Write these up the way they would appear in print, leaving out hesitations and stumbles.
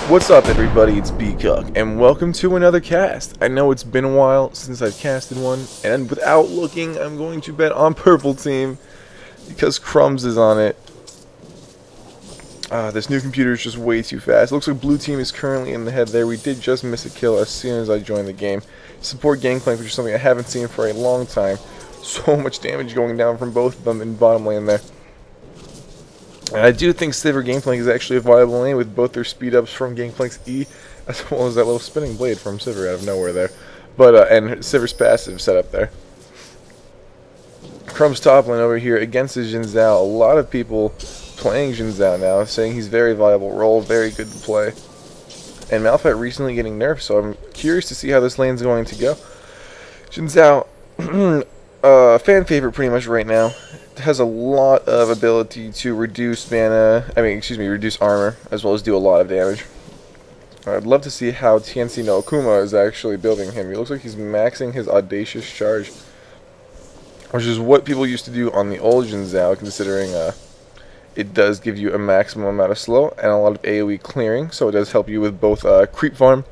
What's up, everybody? It's B-Cuck, and welcome to another cast. I know it's been a while since I've casted one, and without looking, I'm going to bet on purple team because Crumbz is on it. This new computer is just way too fast. Looks like blue team is currently in the head there. We did just miss a kill as soon as I joined the game. Support Gangplank, which is something I haven't seen for a long time. So much damage going down from both of them in bottom lane there. And I do think Sivir Gangplank is actually a viable lane with both their speed ups from Gangplank's E, as well as that little spinning blade from Sivir out of nowhere there. But and Sivir's passive set up there. Crumbz top lane over here against the Jin Zhao. A lot of people playing Jin Zhao now, saying he's very viable role, very good to play. And Malphite recently getting nerfed, so I'm curious to see how this lane's going to go. Jin Zhao, fan favorite pretty much right now. Has a lot of ability to reduce reduce armor, as well as do a lot of damage. I'd love to see how TNC no Akuma is actually building him. He looks like he's maxing his audacious charge, which is what people used to do on the old Jin Zhao, considering it does give you a maximum amount of slow and a lot of AoE clearing, so it does help you with both creep farm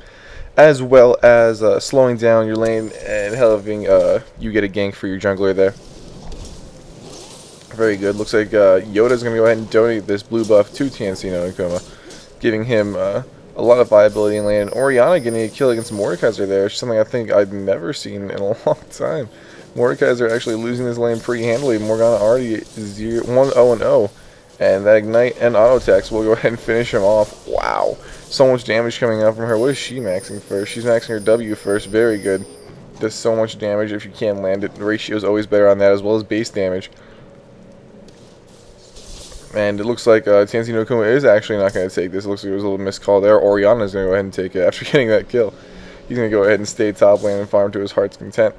as well as slowing down your lane and helping you get a gank for your jungler there. Very good. Looks like Yoda's going to go ahead and donate this blue buff to TNC no Akuma, giving him a lot of viability in lane. And Orianna getting a kill against Mordekaiser there, something I think I've never seen in a long time. Mordekaiser actually losing this lane pretty handily. Morgana already 1-0-0, and that Ignite and Auto Attacks will go ahead and finish him off. Wow. So much damage coming out from her. What is she maxing first? She's maxing her W first. Very good. Does so much damage if you can land it. The ratio is always better on that, as well as base damage. And it looks like TNC no Akuma is actually not going to take this. It looks like it was a little missed call there. Orianna is going to go ahead and take it after getting that kill. He's going to go ahead and stay top lane and farm to his heart's content.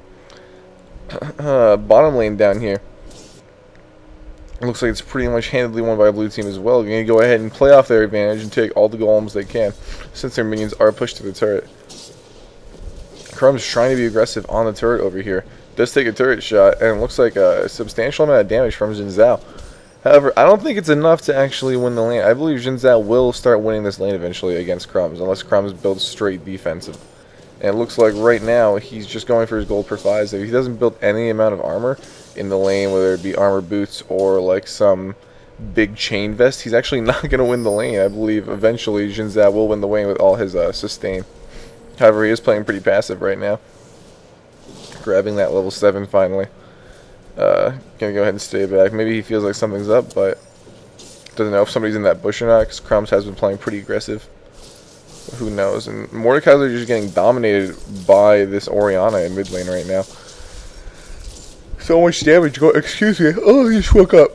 Bottom lane down here. It looks like it's pretty much handedly won by a blue team as well. They're going to go ahead and play off their advantage and take all the golems they can, since their minions are pushed to the turret. Crumbz trying to be aggressive on the turret over here. Does take a turret shot, and it looks like a substantial amount of damage from Jin Zhao. However, I don't think it's enough to actually win the lane. I believe Jin Zhao will start winning this lane eventually against Crumbz, unless Crumbz builds straight defensive. And it looks like right now he's just going for his gold per 5. So if he doesn't build any amount of armor in the lane, whether it be armor boots or like some big chain vest, he's actually not going to win the lane. I believe eventually Jin Zhao will win the lane with all his sustain. However, he is playing pretty passive right now. Grabbing that level 7 finally. Gonna go ahead and stay back. Maybe he feels like something's up, but doesn't know if somebody's in that bush or not, because Crumbz has been playing pretty aggressive. Who knows? And Mordekaiser is just getting dominated by this Orianna in mid lane right now. So much damage excuse me. Oh, he just woke up.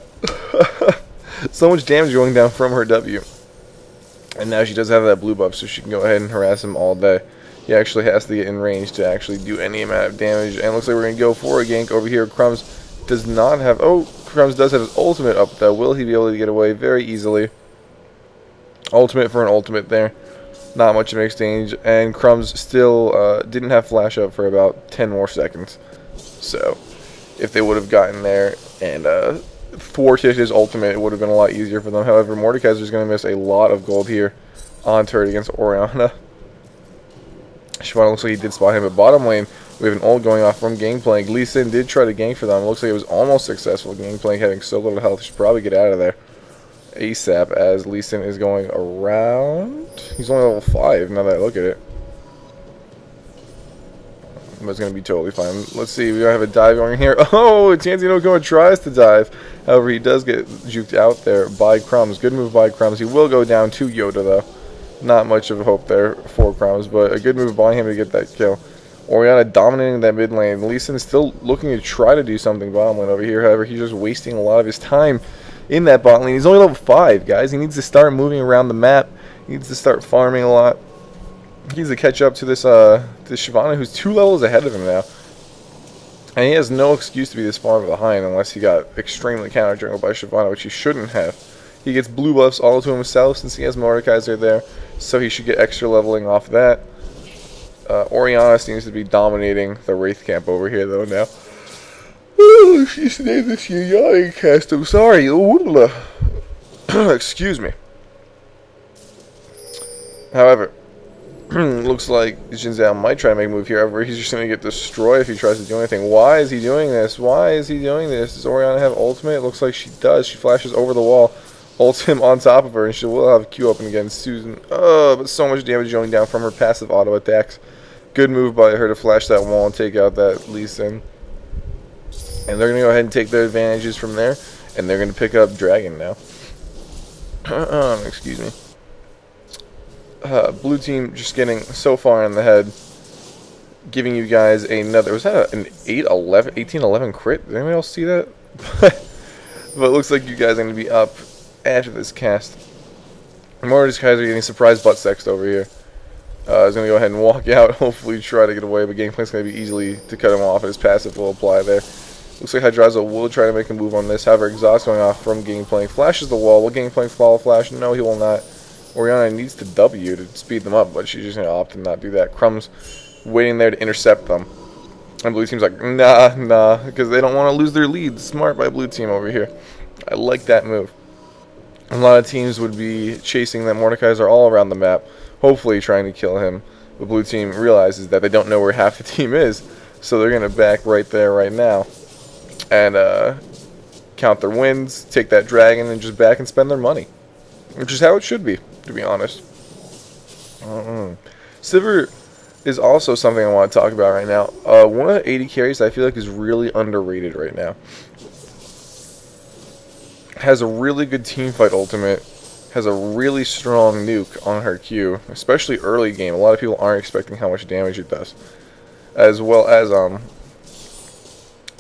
So much damage going down from her W. And now she does have that blue buff, so she can go ahead and harass him all day. He actually has to get in range to actually do any amount of damage. And it looks like we're going to go for a gank over here. Crumbz does not have... Oh, Crumbz does have his ultimate up, though. Will he be able to get away very easily? Ultimate for an ultimate there. Not much of an exchange. And Crumbz still didn't have flash up for about 10 more seconds. So, if they would have gotten there and thwarted his ultimate, it would have been a lot easier for them. However, Mordekaiser is going to miss a lot of gold here on turret against Orianna. Shyvana looks like he did spot him, but bottom lane, we have an ult going off from Gangplank. Lee Sin did try to gank for them. It looks like it was almost successful. Gangplank having so little health, should probably get out of there ASAP, as Lee Sin is going around. He's only level 5 now that I look at it. But it's going to be totally fine. Let's see, we have a dive going here. Oh, TNC no Akuma tries to dive. However, he does get juked out there by Crumbz. Good move by Crumbz. He will go down to Yoda, though. Not much of a hope there for Crumbz, but a good move by him to get that kill. Orianna dominating that mid lane. Lee Sin still looking to try to do something bottom lane over here. However, he's just wasting a lot of his time in that bot lane. He's only level 5, guys. He needs to start moving around the map. He needs to start farming a lot. He needs to catch up to this Shyvana, who's 2 levels ahead of him now. And he has no excuse to be this far behind unless he got extremely counter-jungled by Shyvana, which he shouldn't have. He gets blue buffs all to himself since he has Mordekaiser there, so he should get extra leveling off that. Orianna seems to be dominating the Wraith camp over here, though, now. Oh, she's named this yawning cast. I'm sorry. Excuse me. However, looks like Jin Zhao might try to make a move here. However, he's just going to get destroyed if he tries to do anything. Why is he doing this? Why is he doing this? Does Orianna have ultimate? It looks like she does. She flashes over the wall, ults him on top of her, and she will have Q open against Susan. Oh, but so much damage going down from her passive auto attacks. Good move by her to flash that wall and take out that Lee Sin. And they're going to go ahead and take their advantages from there, and they're going to pick up Dragon now. Excuse me. Blue team just getting so far in the head, giving you guys another. Was that an 18-11 crit? Did anybody else see that? But it looks like you guys are going to be up after this cast. More of these guys are getting surprise butt sexed over here. He's going to go ahead and walk out, hopefully try to get away, but gameplay's going to be easily to cut him off, and his passive will apply there. Looks like Hydrazo will try to make a move on this. However, exhaust going off from Gangplank. Flashes the wall. Will Gangplank follow flash? No, he will not. Orianna needs to W to speed them up, but she's just going to opt to not do that. Crumbz waiting there to intercept them. And blue team's like, nah, because they don't want to lose their lead. Smart by blue team over here. I like that move. A lot of teams would be chasing that. Mordekaiser are all around the map, hopefully trying to kill him. The blue team realizes that they don't know where half the team is, so they're going to back right there right now. And count their wins, take that dragon, and just back and spend their money. Which is how it should be, to be honest. Sivir is also something I want to talk about right now. One of the AD carries I feel like is really underrated right now. Has a really good teamfight ultimate. Has a really strong nuke on her Q, especially early game. A lot of people aren't expecting how much damage it does. As well as,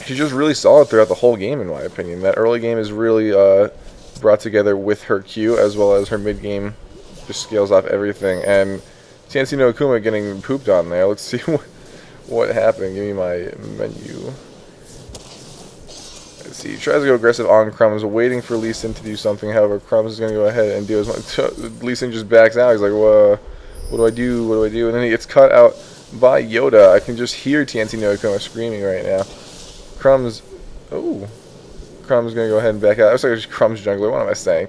she's just really solid throughout the whole game, in my opinion. That early game is really brought together with her Q, as well as her mid game just scales off everything. And Tansy no Akuma getting pooped on there. Let's see what happened. Give me my menu. Let's see. He tries to go aggressive on Crumbz, waiting for Lee Sin to do something. However, Crumbz is going to go ahead and do as much. Lee Sin just backs out. He's like, what do I do? What do I do? And then he gets cut out by Yoda. I can just hear Tansy no Akuma screaming right now. Crumbz. Oh. Crumbz is going to go ahead and back out. I was like, Crumbz jungler. What am I saying?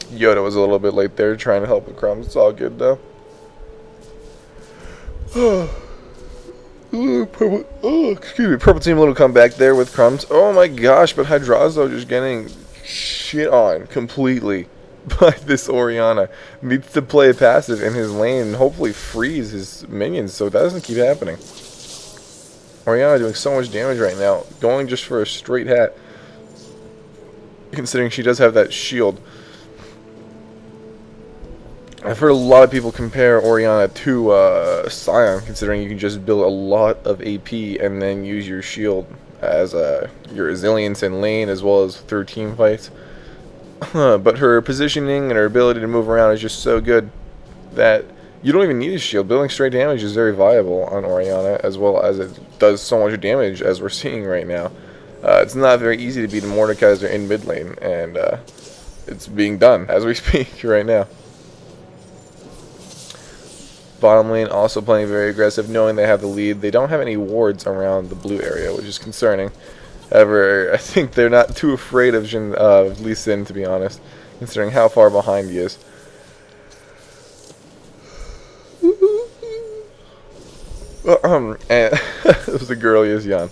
Yoda was a little bit late there trying to help with Crumbz. It's all good, though. Excuse me. Purple team a little comeback there with Crumbz. Oh my gosh, but Hydrazo just getting shit on completely by this Orianna. Needs to play passive in his lane and hopefully freeze his minions so that doesn't keep happening. Orianna doing so much damage right now, going just for a straight hat, considering she does have that shield. I've heard a lot of people compare Orianna to Sion, considering you can just build a lot of AP and then use your shield as your resilience in lane as well as through team fights. But her positioning and her ability to move around is just so good that you don't even need a shield. Building straight damage is very viable on Orianna, as well as it does so much damage as we're seeing right now. It's not very easy to beat a Mordekaiser in mid lane, and it's being done as we speak right now. Bottom lane also playing very aggressive, knowing they have the lead. They don't have any wards around the blue area, which is concerning. However, I think they're not too afraid of Lee Sin, to be honest, considering how far behind he is. And it was the girliest yawn.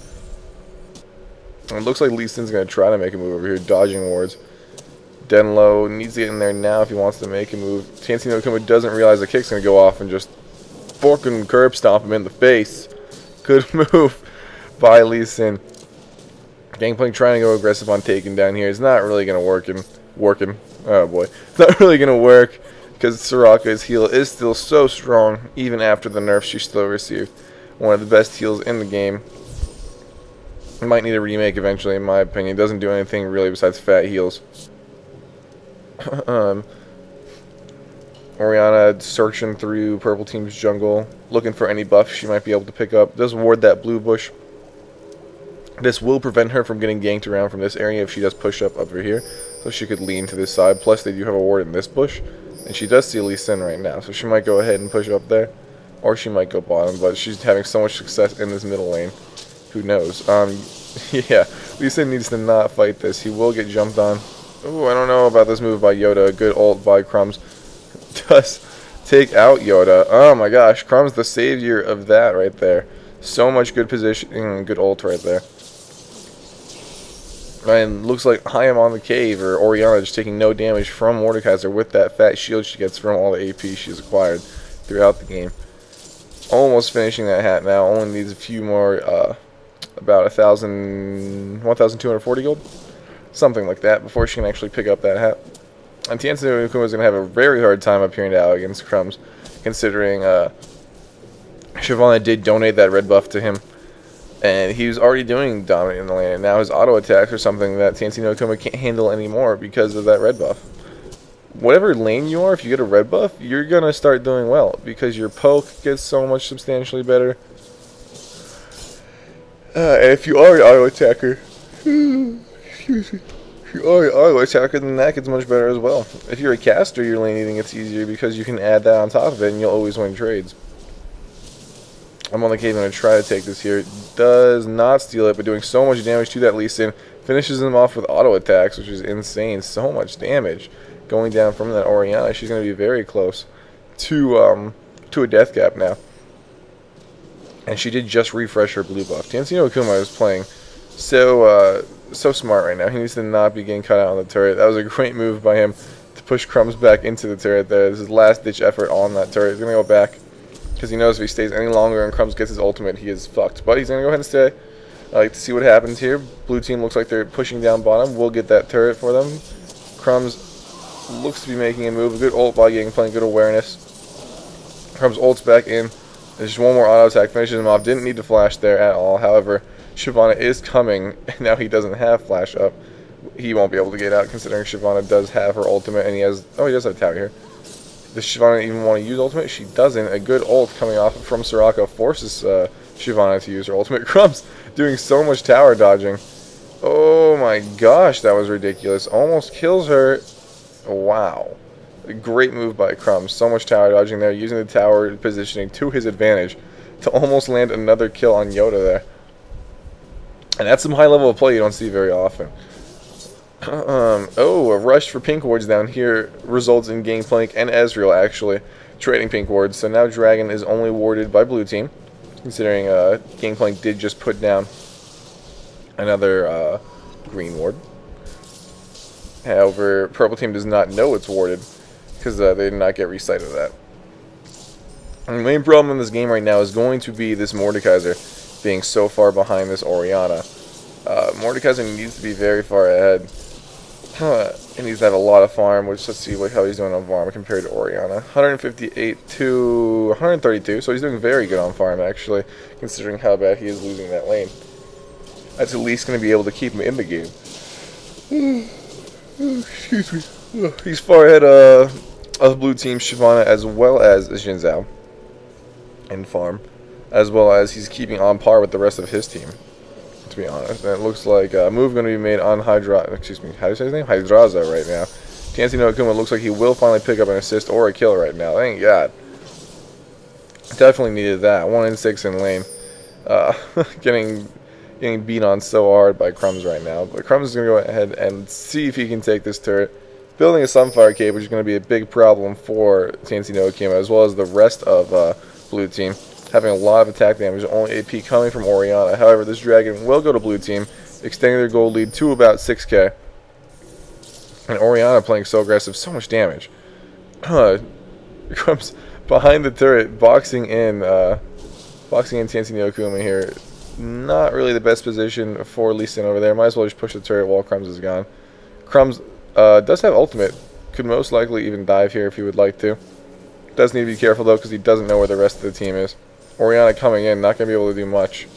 It looks like Lee Sin's going to try to make a move over here, dodging wards. Denlo needs to get in there now if he wants to make a move. Tansy no Akuma doesn't realize the kick's going to go off and just fucking curb stomp him in the face. Good move by Lee Sin. Gangplank trying to go aggressive on taking down here. It's not really going to working. Oh boy. It's not really going to work because Soraka's heal is still so strong even after the nerfs she still received. One of the best heals in the game. Might need a remake eventually, in my opinion. Doesn't do anything really besides fat heals. Orianna searching through purple team's jungle, looking for any buff she might be able to pick up. Does ward that blue bush. This will prevent her from getting ganked around from this area if she does push up over here, so she could lean to this side. Plus, they do have a ward in this bush, and she does see Lee Sin right now, so she might go ahead and push up there, or she might go bottom. But she's having so much success in this middle lane. Who knows? Yeah, Lee Sin needs to not fight this. He will get jumped on. Ooh, I don't know about this move by Yoda. A good ult by Crumbz. Does take out Yoda. Oh my gosh, Crumbz the savior of that right there. So much good positioning and good ult right there. And looks like I am on the cave, or Orianna just taking no damage from Mordekaiser with that fat shield she gets from all the AP she's acquired throughout the game. Almost finishing that hat now. Only needs a few more, about 1,240 gold, something like that, before she can actually pick up that hat. And Tianzi no Kuma is going to have a very hard time up here now against Crumbz, considering Shyvana did donate that red buff to him. And he was already doing dominate in the lane, and now his auto attacks are something that Tianzi no Kuma can't handle anymore because of that red buff. Whatever lane you are, if you get a red buff, you're going to start doing well, because your poke gets so much substantially better. And if you are an auto attacker, excuse me, if you are an auto attacker, then that gets much better as well. If you're a caster, your lane eating gets easier because you can add that on top of it, and you'll always win trades. I'm on the cave, going to try to take this here. Does not steal it, but doing so much damage to that Lee Sin. Finishes him off with auto attacks, which is insane. So much damage going down from that Orianna. She's going to be very close to a death cap now. And she did just refresh her blue buff. Tianzi no Kuma is playing so smart right now. He needs to not be getting cut out on the turret. That was a great move by him to push Crumbz back into the turret there. This is his last ditch effort on that turret. He's going to go back, because he knows if he stays any longer and Crumbz gets his ultimate, he is fucked. But he's going to go ahead and stay. I like to see what happens here. Blue team looks like they're pushing down bottom. We'll get that turret for them. Crumbz looks to be making a move. A good ult by getting playing good awareness. Crumbz ults back in. There's just one more auto attack. Finishes him off. Didn't need to flash there at all. However, Shyvana is coming, and now he doesn't have flash up. He won't be able to get out, considering Shyvana does have her ultimate, and he has... Oh, he does have tower here. Does Shyvana even want to use ultimate? She doesn't. A good ult coming off from Soraka forces Shyvana to use her ultimate. Crumbz doing so much tower dodging. Oh my gosh, that was ridiculous. Almost kills her. Wow. A great move by Crumbz. So much tower dodging there, using the tower positioning to his advantage to almost land another kill on Yoda there. And that's some high level of play you don't see very often. Oh, a rush for pink wards down here results in Gangplank and Ezreal actually trading pink wards. So now Dragon is only warded by blue team, considering Gangplank did just put down another green ward. However, purple team does not know it's warded, because they did not get resight of that. And the main problem in this game right now is going to be this Mordekaiser being so far behind this Orianna. Mordekaiser needs to be very far ahead. He needs to have a lot of farm, which let's see how he's doing on farm compared to Orianna. 158 to 132, so he's doing very good on farm actually, considering how bad he is losing that lane. That's at least going to be able to keep him in the game. Excuse me. He's far ahead of blue team Shyvana as well as Xin Zhao in farm, as well as he's keeping on par with the rest of his team, to be honest. And it looks like a move going to be made on excuse me, how do you say his name? Hydraza right now. Tianzi no Kuma looks like he will finally pick up an assist or a kill right now. Thank God. Definitely needed that. 1 in 6 in lane. Getting beat on so hard by Crumbz right now. But Crumbz is going to go ahead and see if he can take this turret. Building a Sunfire Cave, which is going to be a big problem for Tianzi no Kuma, as well as the rest of blue team. Having a lot of attack damage, only AP coming from Orianna. However, this Dragon will go to blue team, extending their gold lead to about 6k. And Orianna playing so aggressive, so much damage. Crumbz behind the turret, boxing in Tianzi no Kuma here. Not really the best position for Lee Sin over there. Might as well just push the turret while Crumbz is gone. Crumbz does have ultimate. Could most likely even dive here if he would like to. Does need to be careful though, because he doesn't know where the rest of the team is. Orianna coming in, not going to be able to do much.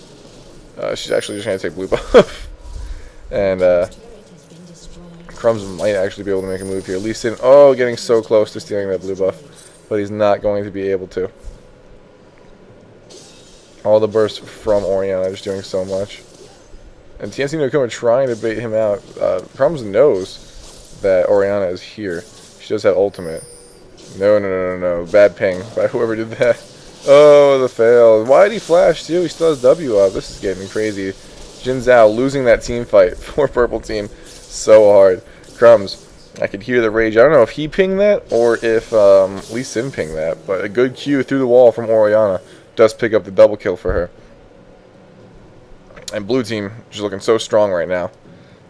She's actually just going to take blue buff. And Crumbz might actually be able to make a move here. Lee Sin, oh, getting so close to stealing that blue buff. But he's not going to be able to. All the bursts from Orianna just doing so much. And Tianzi no Kuma trying to bait him out. Crumbz knows that Orianna is here. She does have ultimate. No. Bad ping by whoever did that. Oh, the fail. Why did he flash too? He still has W up. This is getting crazy. Xin Zhao losing that team fight for purple team so hard. Crumbz I could hear the rage. I don't know if he pinged that or if Lee Sin pinged that, but a good Q through the wall from Oriana does pick up the double kill for her. And blue team just looking so strong right now.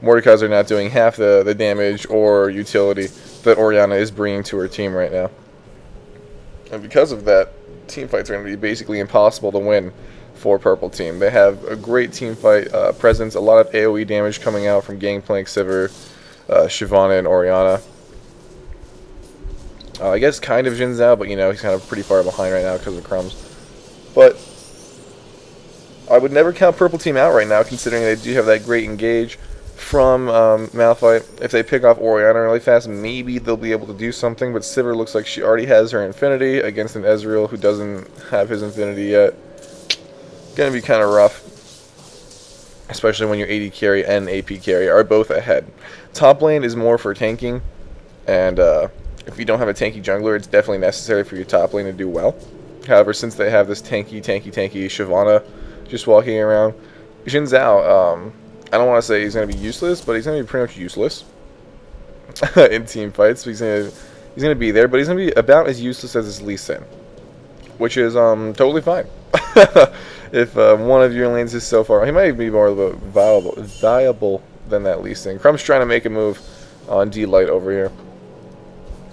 Mordekaiser not doing half the damage or utility that Oriana is bringing to her team right now. And because of that, team fights are going to be basically impossible to win for purple team. They have a great team fight presence, a lot of AoE damage coming out from Gangplank, Sivir, Shyvana, and Oriana. I guess kind of Jin Zhao, but you know, he's kind of pretty far behind right now because of Crumbz. But I would never count purple team out right now, considering they do have that great engage from Malphite. If they pick off Oriana really fast, maybe they'll be able to do something, but Sivir looks like she already has her Infinity against an Ezreal who doesn't have his Infinity yet. Gonna be kind of rough, especially when your AD carry and AP carry are both ahead. Top lane is more for tanking, and if you don't have a tanky jungler, it's definitely necessary for your top lane to do well. However, since they have this tanky Shyvana just walking around, Jin Zhao, I don't want to say he's going to be useless, but he's going to be pretty much useless in team fights. He's going to be there, but he's going to be about as useless as his Lee Sin, which is totally fine. If one of your lanes is so far, he might be more viable than that Lee Sin. Crumbz trying to make a move on D-Light over here.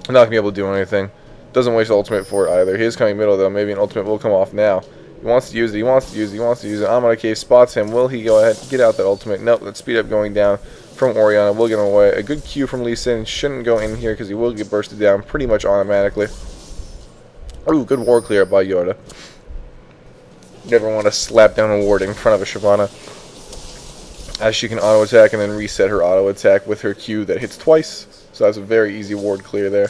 Not going to be able to do anything. Doesn't waste ultimate for it either. He is coming middle though. Maybe an ultimate will come off now. He wants to use it. He wants to use it. He wants to use it. Amon Cave spots him. Will he go ahead and get out that ultimate? Nope. That speed up going down from Oriana will get him away. A good Q from Lee Sin. Shouldn't go in here because he will get bursted down pretty much automatically. Ooh, good ward clear by Yoda. Never want to slap down a ward in front of a Shyvana, as she can auto attack and then reset her auto attack with her Q that hits twice. So that's a very easy ward clear there.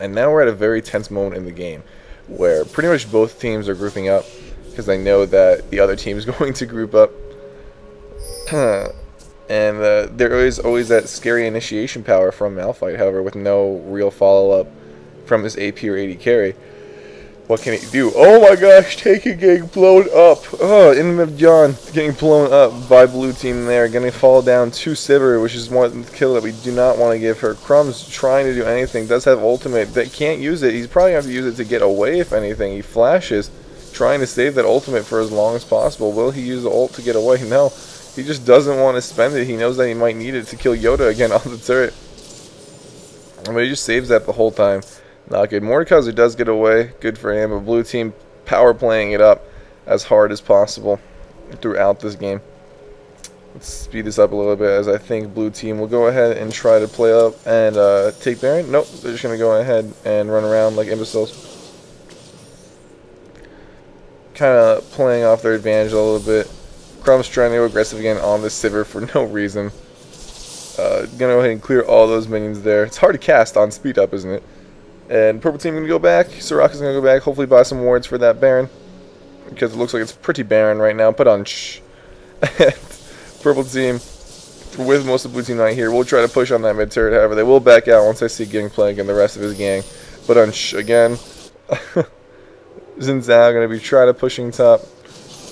And now we're at a very tense moment in the game, where pretty much both teams are grouping up because they know that the other team is going to group up. And there is always that scary initiation power from Malphite, however, with no real follow-up from this AP or AD carry. What can he do? Oh my gosh, Taken getting blown up. Oh, Inmid John getting blown up by blue team there. Gonna fall down to Sivir, which is one kill that we do not want to give her. Crumbz trying to do anything. Does have ultimate. That can't use it. He's probably going to have to use it to get away, if anything. He flashes, trying to save that ultimate for as long as possible. Will he use the ult to get away? No. He just doesn't want to spend it. He knows that he might need it to kill Yoda again on the turret. I mean, he just saves that the whole time. Not good. Mordekaiser does get away. Good for him. But blue team power playing it up as hard as possible throughout this game. Let's speed this up a little bit, as I think blue team will go ahead and try to play up and take Baron. Nope. They're just going to go ahead and run around like imbeciles. Kind of playing off their advantage a little bit. Crumbz trying to go aggressive again on the Sivir for no reason. Gonna go ahead and clear all those minions there. It's hard to cast on speed up, isn't it? And purple team gonna go back. Soraka's gonna go back. Hopefully buy some wards for that Baron, because it looks like it's pretty barren right now. Put on shh. Purple team with most of the blue team not here. We'll try to push on that mid turret. However, they will back out once I see Gangplank and the rest of his gang. Put on shh again. Jin Zhao gonna be trying to pushing top.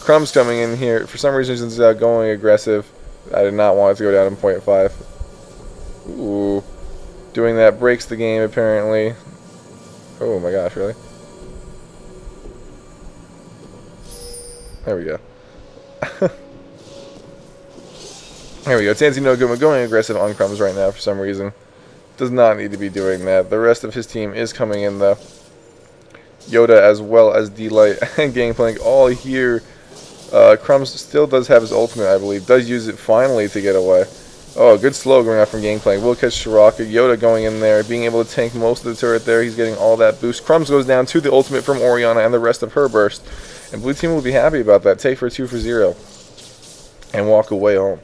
Crumbz coming in here. For some reason, Jin Zhao going aggressive. I did not want it to go down in 0.5. Ooh. Doing that breaks the game, apparently. Oh my gosh, really? There we go. There we go. Tansy no good. We're going aggressive on Crumbz right now for some reason. Does not need to be doing that. The rest of his team is coming in, though. Yoda as well as D-Light and Gangplank all here. Crumbz still does have his ultimate, I believe. Does use it finally to get away. Oh, good slow going out from Gangplank. Will catch Soraka. Yoda going in there, being able to tank most of the turret there. He's getting all that boost. Crumbz goes down to the ultimate from Oriana and the rest of her burst. And blue team will be happy about that. Take for 2 for 0. And walk away home.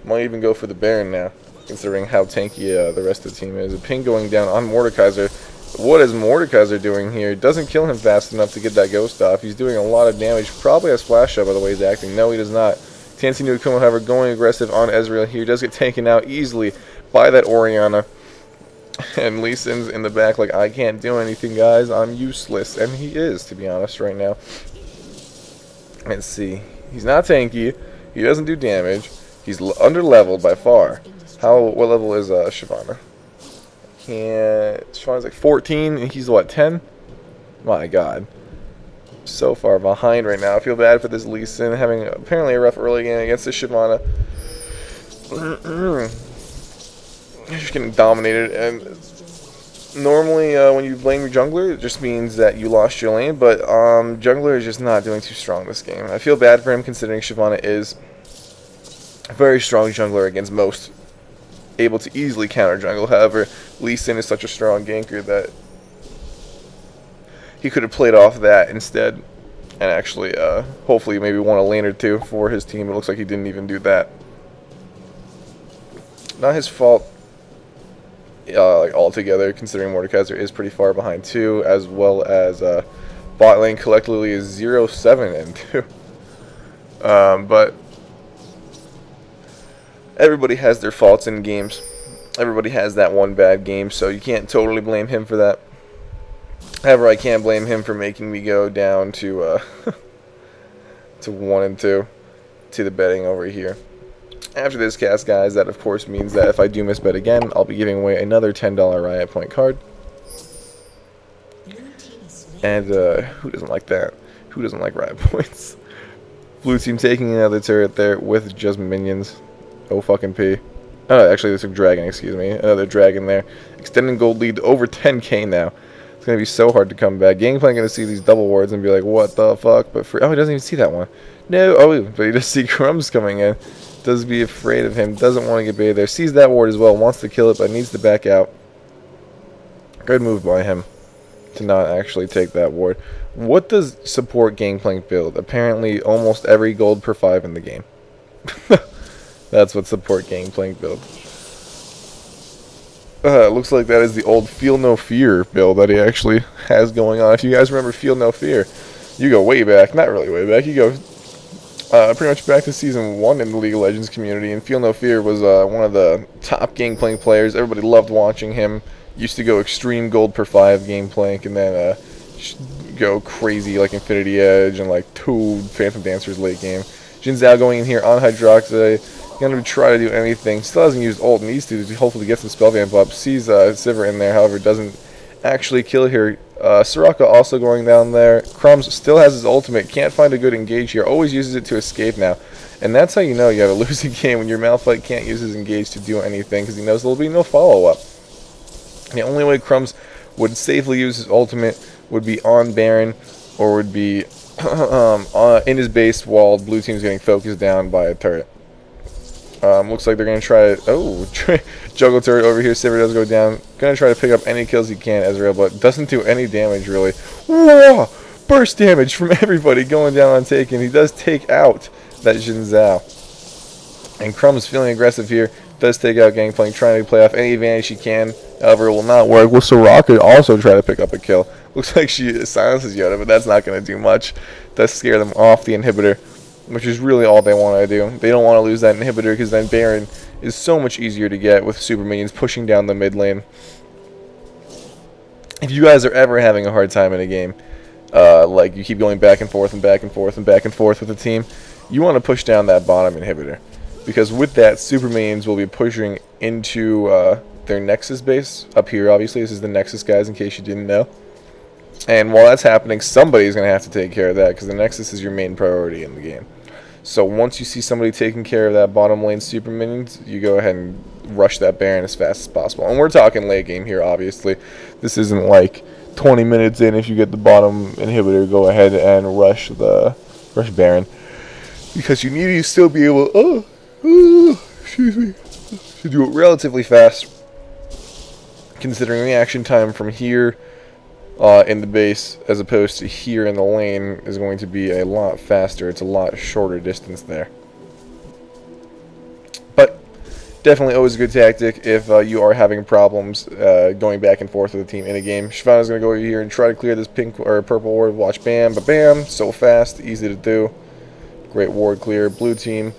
Might even go for the Baron now, considering how tanky the rest of the team is. A ping going down on Mordekaiser. What is Mordekaiser doing here? Doesn't kill him fast enough to get that ghost off. He's doing a lot of damage. Probably has flash up by the way he's acting. No, he does not. Tansy Nukuma, however, going aggressive on Ezreal here. Does get taken out easily by that Oriana. And Lee Sin's in the back like, I can't do anything, guys. I'm useless. And he is, to be honest, right now. Let's see. He's not tanky. He doesn't do damage. He's under-leveled by far. What level is Shyvana? Shyvana's like 14, and he's what, 10? My god. So far behind right now. I feel bad for this Lee Sin having apparently a rough early game against the Shyvana. Just getting dominated, and normally when you blame your jungler, it just means that you lost your lane, but jungler is just not doing too strong this game. I feel bad for him considering Shyvana is a very strong jungler against most, able to easily counter jungle. However, Lee Sin is such a strong ganker that he could have played off that instead and actually hopefully maybe won a lane or two for his team. It looks like he didn't even do that. Not his fault like altogether, considering Mordekaiser is pretty far behind too, as well as bot lane collectively is 0-7 and 2. But everybody has their faults in games. Everybody has that one bad game, so you can't totally blame him for that. However, I can't blame him for making me go down to to 1 and 2 to the betting over here. After this cast, guys, that of course means that if I do misbet again, I'll be giving away another $10 Riot Point card. And who doesn't like that? Who doesn't like Riot Points? Blue team taking another turret there with just minions. Oh fucking P. Oh, actually this is a dragon, excuse me. Another dragon there. Extending gold lead to over 10k now. It's going to be so hard to come back. Gangplank going to see these double wards and be like, what the fuck? But oh, he doesn't even see that one. No, oh, but he just see Crumbz coming in. Does be afraid of him. Doesn't want to get baited there. Sees that ward as well. Wants to kill it, but needs to back out. Good move by him to not actually take that ward. What does support Gangplank build? Apparently almost every gold per 5 in the game. That's what support Gangplank builds. Looks like that is the old Feel No Fear build that he actually has going on. If you guys remember Feel No Fear, you go way back. Not really way back. You go pretty much back to Season 1 in the League of Legends community. And Feel No Fear was one of the top Gangplank players. Everybody loved watching him. Used to go extreme gold per 5 Gangplank and then go crazy like Infinity Edge and like 2 Phantom Dancers late game. Jin Zhao going in here on Hydroxide. Going to try to do anything. Still hasn't used ult. Needs to hopefully get some spell vamp up. Sees Sivir in there. However, doesn't actually kill here. Soraka also going down there. Crumbz still has his ultimate. Can't find a good engage here. Always uses it to escape now. And that's how you know you have a losing game when your Malphite can't use his engage to do anything because he knows there'll be no follow-up. The only way Crumbz would safely use his ultimate would be on Baron or would be in his base while blue team's getting focused down by a turret. Looks like they're going to try to... Oh, juggle turret over here. Sivir does go down. Going to try to pick up any kills he can, Ezreal, but doesn't do any damage, really. Whoa! Burst damage from everybody going down on Taken. He does take out that Jin Zhao. And Crumbz feeling aggressive here. Does take out Gangplank, trying to play off any advantage he can. However, it will not work. Will Soraka also try to pick up a kill? Looks like she silences Yoda, but that's not going to do much. Does scare them off the inhibitor, which is really all they want to do. They don't want to lose that inhibitor because then Baron is so much easier to get with super minions pushing down the mid lane. If you guys are ever having a hard time in a game, like you keep going back and forth and back and forth and back and forth with the team, you want to push down that bottom inhibitor. Because with that, super minions will be pushing into their Nexus base. Up here, obviously, this is the Nexus, guys, in case you didn't know. And while that's happening, somebody's going to have to take care of that because the Nexus is your main priority in the game. So once you see somebody taking care of that bottom lane super minions, you go ahead and rush that Baron as fast as possible. And we're talking late game here, obviously. This isn't like 20 minutes in. If you get the bottom inhibitor, go ahead and rush Baron. Because you need to still be able excuse me, to do it relatively fast. Considering the action time from here in the base as opposed to here in the lane is going to be a lot faster. It's a lot shorter distance there. But definitely always a good tactic if you are having problems going back and forth with the team in a game. Shyvana's going to go over here and try to clear this pink or purple ward. Watch, bam, ba-bam. So fast, easy to do. Great ward clear. Blue team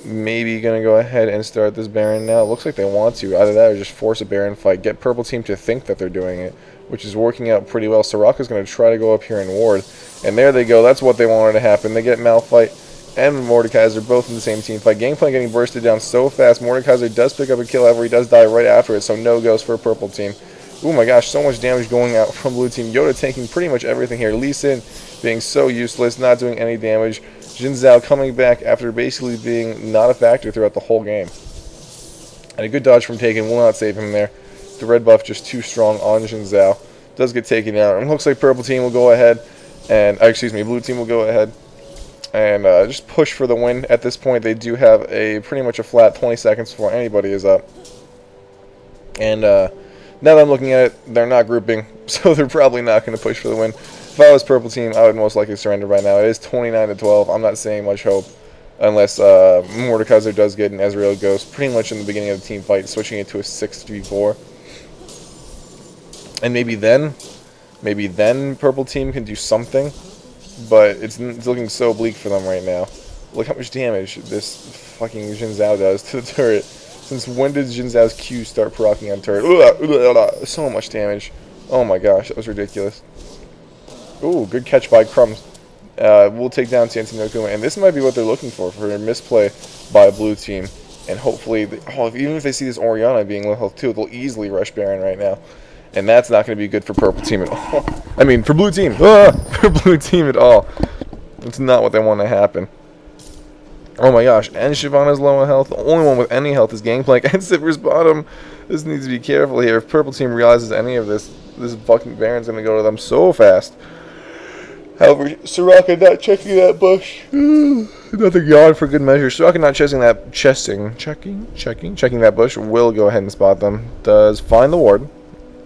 maybe going to go ahead and start this Baron now. It looks like they want to. Either that or just force a Baron fight. Get purple team to think that they're doing it, which is working out pretty well. Soraka's going to try to go up here and ward. And there they go. That's what they wanted to happen. They get Malphite and Mordekaiser both in the same team fight. Gangplank getting bursted down so fast. Mordekaiser does pick up a kill, however he does die right after it, so no goes for purple team. Oh my gosh, so much damage going out from blue team. Yoda taking pretty much everything here. Lee Sin being so useless, not doing any damage. Jin Zhao coming back after basically being not a factor throughout the whole game. And a good dodge from Taken will not save him there. The red buff just too strong on Jin Zhao. Does get taken out. And it looks like purple team will go ahead and, excuse me, blue team will go ahead and just push for the win. At this point, they do have a pretty much a flat 20 seconds before anybody is up. And now that I'm looking at it, they're not grouping, so they're probably not going to push for the win. If I was purple team, I would most likely surrender by now. It is 29-12. I'm not seeing much hope unless Mordekaiser does get an Ezreal Ghost pretty much in the beginning of the team fight, switching it to a 6v4. And maybe then purple team can do something. But it's looking so bleak for them right now. Look how much damage this fucking Jin Zhao does to the turret. Since when did Jin Zhao's Q start proccing on turret? So much damage. Oh my gosh, that was ridiculous. Ooh, good catch by Crumbz. We'll take down Tianti no Kuma. And this might be what they're looking for a misplay by blue team. And hopefully, even if they see this Orianna being low health too, they'll easily rush Baron right now. And that's not going to be good for purple team at all. I mean, for blue team. For blue team at all. It's not what they want to happen. Oh my gosh. And Shyvana's low on health. The only one with any health is Gangplank and Sivers bottom. This needs to be careful here. If purple team realizes any of this fucking Baron's going to go to them so fast. However, Soraka not checking that bush. Another yawn for good measure. Soraka not checking that bush will go ahead and spot them. Does find the ward,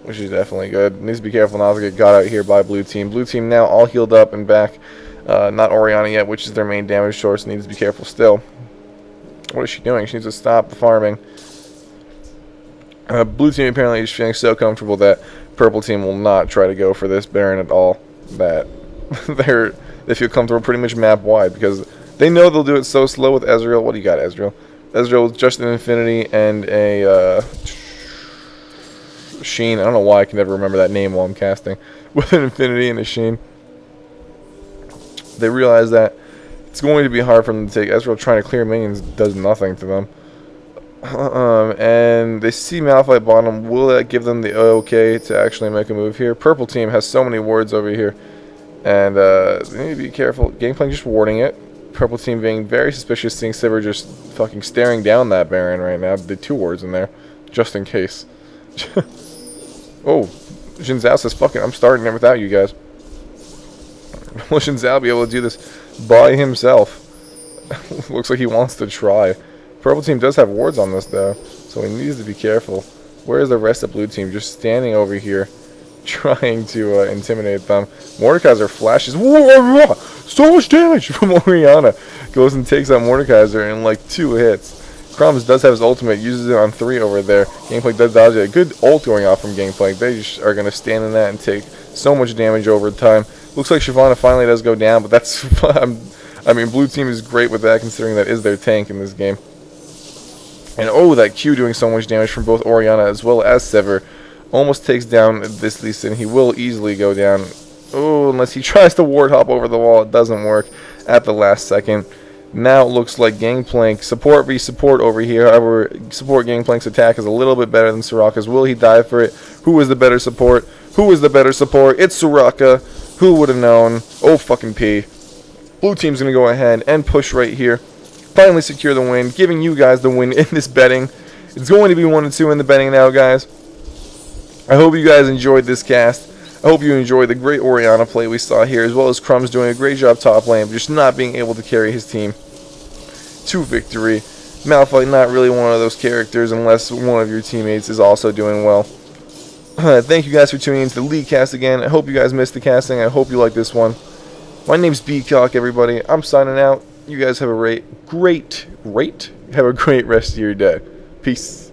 which is definitely good. Needs to be careful not to get got out here by blue team. Blue team now all healed up and back. Not Orianna yet, which is their main damage source. Needs to be careful still. What is she doing? She needs to stop the farming. Blue team apparently is feeling so comfortable that purple team will not try to go for this Baron at all. That they feel comfortable pretty much map wide because they know they'll do it so slow with Ezreal. What do you got, Ezreal? Ezreal with just an Infinity and a Sheen. I don't know why I can never remember that name while I'm casting. With an Infinity and a Sheen. They realize that it's going to be hard for them to take. Ezreal trying to clear minions does nothing to them. And they see Malphite bottom. Will that give them the okay to actually make a move here? Purple team has so many wards over here. And they need to be careful. Gangplank just warding it. Purple team being very suspicious, seeing Sivir just fucking staring down that Baron right now. The 2 wards in there. Just in case. Oh, Jin Zhao says, fuck it, I'm starting it without you guys. Will Jin Zhao be able to do this by himself? Looks like he wants to try. Purple team does have wards on this though, so he needs to be careful. Where is the rest of blue team? Just standing over here, trying to intimidate them. Mordekaiser flashes. Whoa, so much damage from Orianna. Goes and takes out Mordekaiser in like 2 hits. Crumbz does have his ultimate, uses it on 3 over there. Gangplank does dodge it. Good ult going off from Gangplank. They just are going to stand in that and take so much damage over time. Looks like Shyvana finally does go down, but that's... I mean, blue team is great with that, considering that is their tank in this game. And oh, that Q doing so much damage from both Orianna as well as Sivir. Almost takes down this Lee Sin. He will easily go down. Oh, unless he tries to ward hop over the wall. It doesn't work at the last second. Now it looks like Gangplank, support v support over here. However, support Gangplank's attack is a little bit better than Soraka's. Will he die for it? Who is the better support? Who is the better support? It's Soraka. Who would have known? Oh, fucking P. Blue team's going to go ahead and push right here. Finally secure the win, giving you guys the win in this betting. It's going to be 1-2 in the betting now, guys. I hope you guys enjoyed this cast. I hope you enjoyed the great Orianna play we saw here, as well as Crumbz doing a great job top lane, but just not being able to carry his team to victory. Malphite not really one of those characters unless one of your teammates is also doing well. Thank you guys for tuning into the League Cast again. I hope you guys missed the casting. I hope you like this one. My name's Beacock, everybody. I'm signing out. You guys have a great rest of your day. Peace.